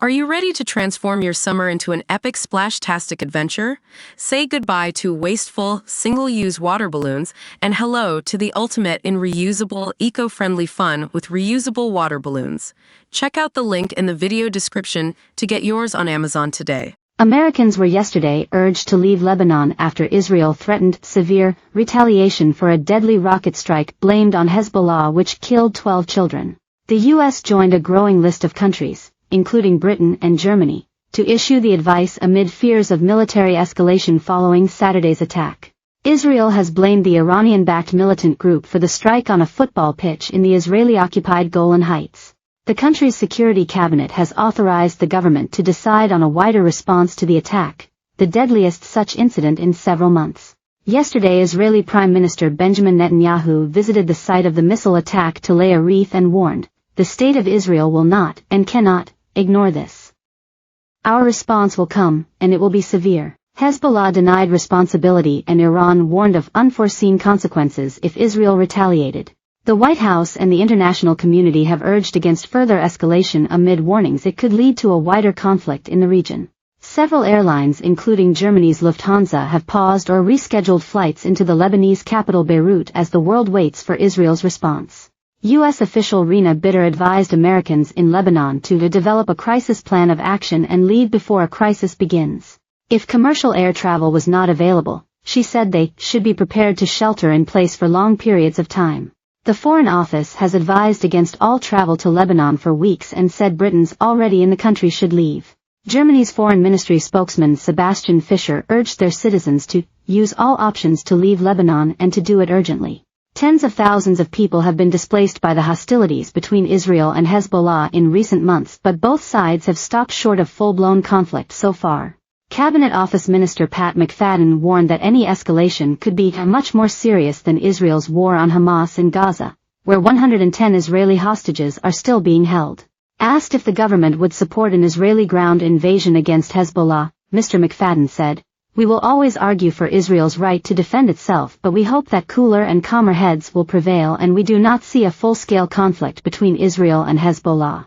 Are you ready to transform your summer into an epic splash-tastic adventure? Say goodbye to wasteful, single-use water balloons and hello to the ultimate in reusable, eco-friendly fun with reusable water balloons. Check out the link in the video description to get yours on Amazon today. Americans were yesterday urged to leave Lebanon after Israel threatened severe retaliation for a deadly rocket strike blamed on Hezbollah which killed 12 children. The U.S. joined a growing list of countries, including Britain and Germany, to issue the advice amid fears of military escalation following Saturday's attack. Israel has blamed the Iranian-backed militant group for the strike on a football pitch in the Israeli-occupied Golan Heights. The country's security cabinet has authorized the government to decide on a wider response to the attack, the deadliest such incident in several months. Yesterday, Israeli Prime Minister Benjamin Netanyahu visited the site of the missile attack to lay a wreath and warned, "The state of Israel will not and cannot ignore this. Our response will come, and it will be severe." Hezbollah denied responsibility and Iran warned of unforeseen consequences if Israel retaliated. The White House and the international community have urged against further escalation amid warnings it could lead to a wider conflict in the region. Several airlines including Germany's Lufthansa have paused or rescheduled flights into the Lebanese capital Beirut as the world waits for Israel's response. U.S. official Rena Bitter advised Americans in Lebanon to develop a crisis plan of action and lead before a crisis begins. If commercial air travel was not available, she said they should be prepared to shelter in place for long periods of time. The Foreign Office has advised against all travel to Lebanon for weeks and said Britons already in the country should leave. Germany's Foreign Ministry spokesman Sebastian Fischer urged their citizens to use all options to leave Lebanon and to do it urgently. Tens of thousands of people have been displaced by the hostilities between Israel and Hezbollah in recent months, but both sides have stopped short of full-blown conflict so far. Cabinet Office Minister Pat McFadden warned that any escalation could be much more serious than Israel's war on Hamas in Gaza, where 110 Israeli hostages are still being held. Asked if the government would support an Israeli ground invasion against Hezbollah, Mr. McFadden said, "We will always argue for Israel's right to defend itself, but we hope that cooler and calmer heads will prevail and we do not see a full-scale conflict between Israel and Hezbollah."